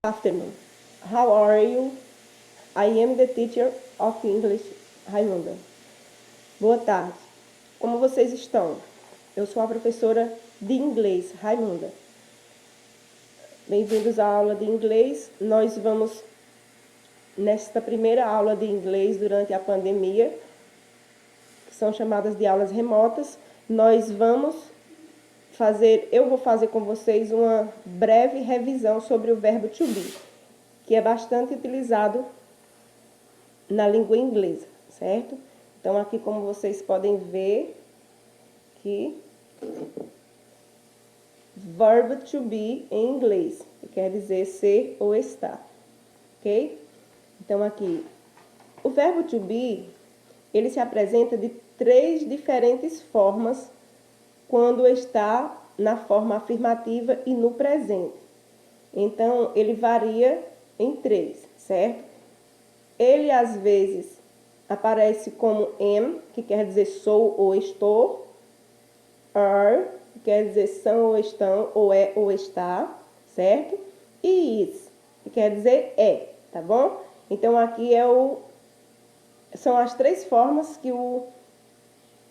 Afternoon. How are you? I am the teacher of English, Raimunda. Boa tarde. Como vocês estão? Eu sou a professora de inglês, Raimunda. Bem-vindos à aula de inglês. Nós vamos, nesta primeira aula de inglês durante a pandemia, que são chamadas de aulas remotas, eu vou fazer com vocês uma breve revisão sobre o verbo to be, que é bastante utilizado na língua inglesa, certo? Então, aqui como vocês podem ver, que verbo to be em inglês, que quer dizer ser ou estar, ok? Então, aqui, o verbo to be, ele se apresenta de 3 diferentes formas quando está na forma afirmativa e no presente. Então, ele varia em 3, certo? Ele, às vezes, aparece como am, que quer dizer sou ou estou, are, que quer dizer são ou estão, ou é ou está, certo? E is, que quer dizer é, tá bom? Então, aqui são as 3 formas que o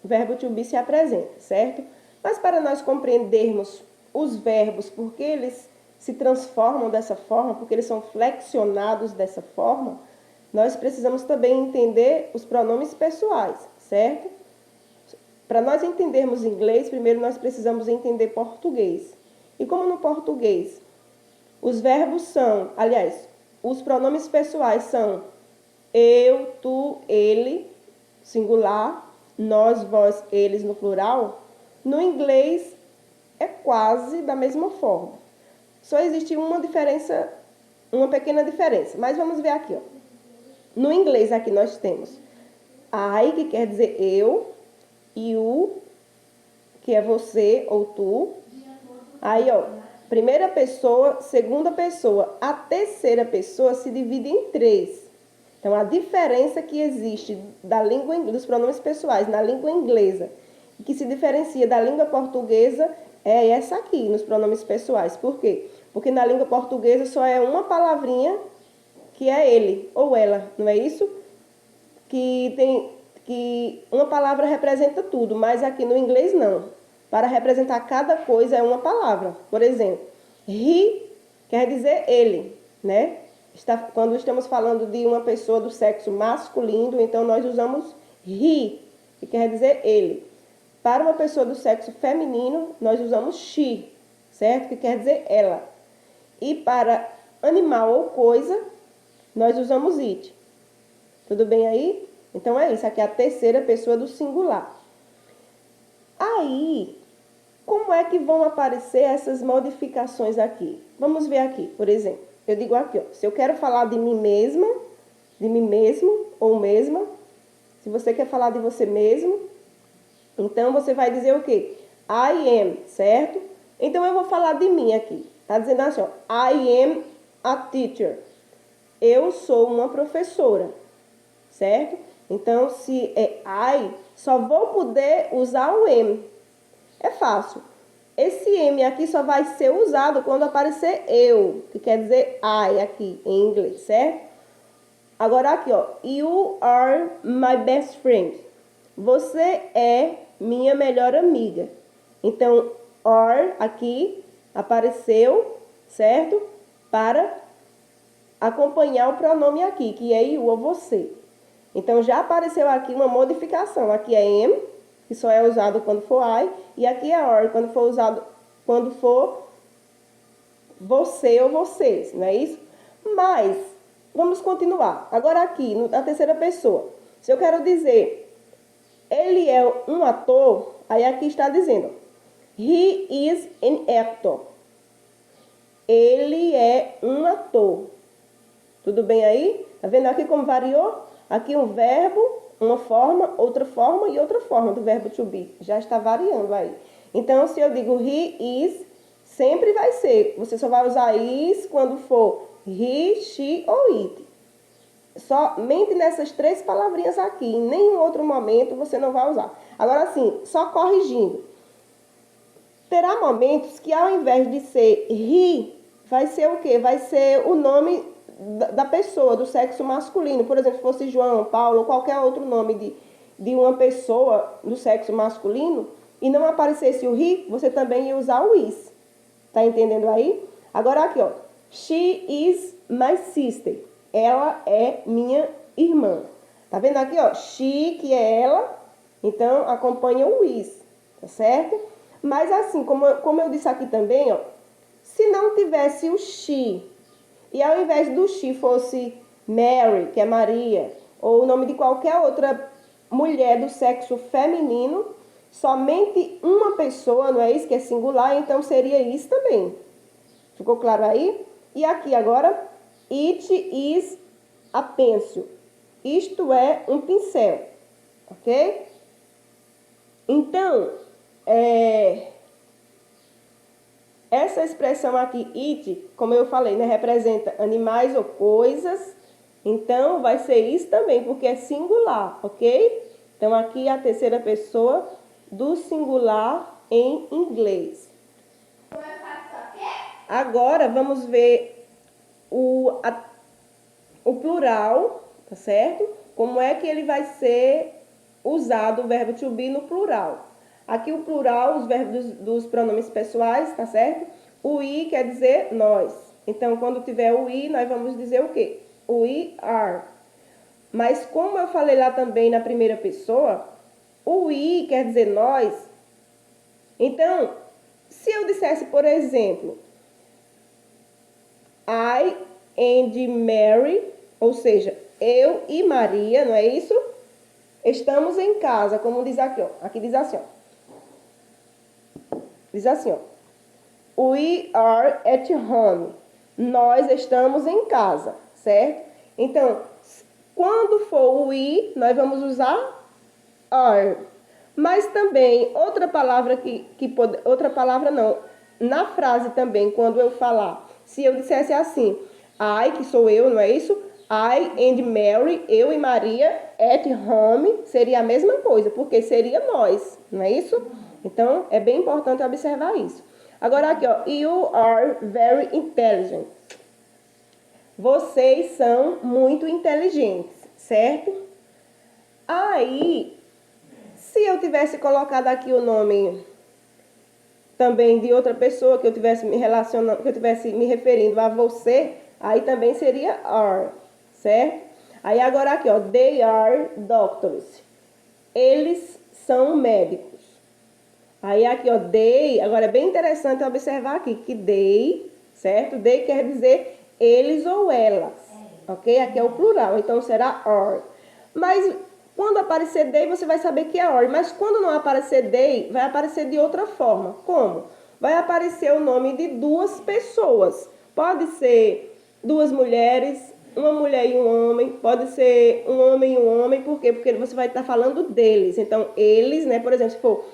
verbo to be se apresenta, certo? Mas para nós compreendermos os verbos, porque eles se transformam dessa forma, porque eles são flexionados dessa forma, nós precisamos também entender os pronomes pessoais, certo? Para nós entendermos inglês, primeiro nós precisamos entender português. E como no português, os verbos são, aliás, os pronomes pessoais são eu, tu, ele, singular, nós, vós, eles no plural, no inglês é quase da mesma forma. Só existe uma diferença, uma pequena diferença, mas vamos ver aqui, ó. No inglês aqui nós temos I, que quer dizer eu, you, que é você ou tu. Aí, ó, primeira pessoa, segunda pessoa. A terceira pessoa se divide em 3. Então, a diferença que existe dos pronomes pessoais na língua inglesa, que se diferencia da língua portuguesa, é essa aqui, nos pronomes pessoais. Por quê? Porque na língua portuguesa só é uma palavrinha que é ele ou ela, não é isso? Que uma palavra representa tudo, mas aqui no inglês não. Para representar cada coisa é uma palavra. Por exemplo, he quer dizer ele, né? Quando estamos falando de uma pessoa do sexo masculino, então nós usamos he, que quer dizer ele. Para uma pessoa do sexo feminino, nós usamos she, certo? Que quer dizer ela. E para animal ou coisa, nós usamos it. Tudo bem aí? Então é isso, aqui é a terceira pessoa do singular. Aí, como é que vão aparecer essas modificações aqui? Vamos ver aqui, por exemplo. Eu digo aqui, ó, se eu quero falar de mim mesma, de mim mesmo ou mesma, se você quer falar de você mesmo, então você vai dizer o quê? I am, certo? Então eu vou falar de mim aqui. Tá dizendo assim, ó, I am a teacher. Eu sou uma professora, certo? Então, se é I, só vou poder usar o am. É fácil. Esse am aqui só vai ser usado quando aparecer eu, que quer dizer I aqui em inglês, certo? Agora aqui, ó, you are my best friend. Você é minha melhor amiga. Então, are aqui apareceu, certo? Para acompanhar o pronome aqui, que é you ou você. Então, já apareceu aqui uma modificação. Aqui é am, que só é usado quando for I, e aqui é are, quando for você ou vocês, não é isso? Mas, vamos continuar. Agora aqui, na terceira pessoa. Se eu quero dizer ele é um ator, aí aqui está dizendo he is an actor. Ele é um ator. Tudo bem aí? Tá vendo aqui como variou? Aqui um verbo, uma forma, outra forma e outra forma do verbo to be. Já está variando aí. Então, se eu digo he is, sempre vai ser. Você só vai usar is quando for he, she ou it. Somente nessas 3 palavrinhas aqui. Em nenhum outro momento você não vai usar. Agora, sim, só corrigindo. Terá momentos que ao invés de ser he, vai ser o quê? Vai ser o nome da pessoa, do sexo masculino. Por exemplo, se fosse João, Paulo, ou qualquer outro nome de uma pessoa do sexo masculino, e não aparecesse o he, você também ia usar o is. Tá entendendo aí? Agora aqui, ó. She is my sister. Ela é minha irmã. Tá vendo aqui, ó? She, que é ela, então acompanha o is, tá certo? Mas assim, como eu disse aqui também, ó, se não tivesse o she, e ao invés do she fosse Mary, que é Maria, ou o nome de qualquer outra mulher do sexo feminino, somente uma pessoa, não é isso que é singular, então seria isso também. Ficou claro aí? E aqui agora, it is a pencil. Isto é um pincel, ok? Então, essa expressão aqui, it, como eu falei, né, representa animais ou coisas. Então, vai ser isso também, porque é singular, ok? Então, aqui é a terceira pessoa do singular em inglês. Agora, vamos ver o plural, tá certo? Como é que ele vai ser usado o verbo to be no plural. Aqui o plural, os verbos dos pronomes pessoais, tá certo? O I quer dizer nós. Então, quando tiver o I, nós vamos dizer o quê? We are. Mas como eu falei lá também na primeira pessoa, o I quer dizer nós. Então, se eu dissesse, por exemplo, I and Mary, ou seja, eu e Maria, não é isso? Estamos em casa, como diz aqui, ó. Aqui diz assim, ó. Diz assim, ó. We are at home. Nós estamos em casa, certo? Então, quando for o we, nós vamos usar are. Mas também, outra palavra outra palavra não. Na frase também, quando eu falar, se eu dissesse assim, I, que sou eu, não é isso? I and Mary, eu e Maria, at home, seria a mesma coisa, porque seria nós, não é isso? Então, é bem importante observar isso. Agora aqui, ó, you are very intelligent. Vocês são muito inteligentes, certo? Aí, se eu tivesse colocado aqui o nome também de outra pessoa, que eu tivesse me relacionando, que eu tivesse me referindo a você, aí também seria are, certo? Aí agora aqui, ó, they are doctors. Eles são médicos. Aí aqui, ó, they, agora é bem interessante observar aqui que they, certo? They quer dizer eles ou elas, ok? Aqui é o plural, então será are. Mas quando aparecer they, você vai saber que é are. Mas quando não aparecer they, vai aparecer de outra forma. Como? Vai aparecer o nome de duas pessoas. Pode ser duas mulheres, uma mulher e um homem. Pode ser um homem e um homem. Por quê? Porque você vai estar falando deles. Então, eles, né? Por exemplo, se for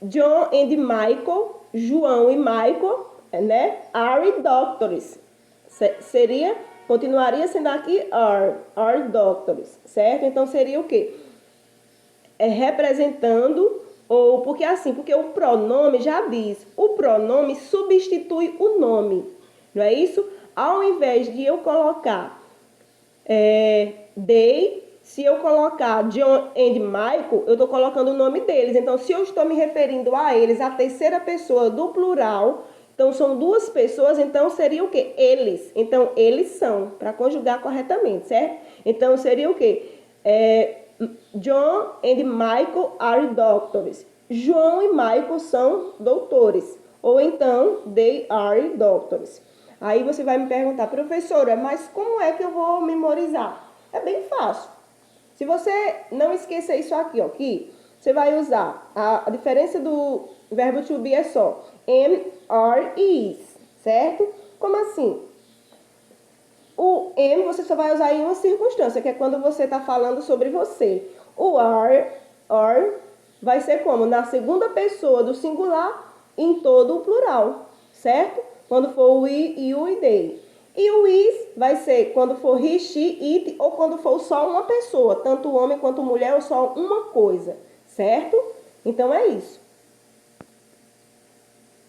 John and Michael, João e Michael, né? Are doctors. Continuaria sendo aqui are doctors, certo? Então seria o quê? Representando, ou porque assim, porque o pronome já diz, o pronome substitui o nome, não é isso? Ao invés de eu colocar they, se eu colocar John and Michael, eu estou colocando o nome deles. Então, se eu estou me referindo a eles, a terceira pessoa do plural, então são duas pessoas, então seria o quê? Eles. Então, eles são, para conjugar corretamente, certo? Então, seria o quê? John and Michael are doctors. João e Michael são doutores. Ou então, they are doctors. Aí você vai me perguntar, professora, mas como é que eu vou memorizar? É bem fácil. Se você não esquecer isso aqui, ó, que você vai usar, a diferença do verbo to be é só am, are e is, certo? Como assim? O am você só vai usar em uma circunstância, que é quando você está falando sobre você. O are vai ser como? Na segunda pessoa do singular em todo o plural, certo? Quando for o we, you e they. E o is vai ser quando for he, she, it ou quando for só uma pessoa, tanto homem quanto mulher ou só uma coisa, certo? Então é isso.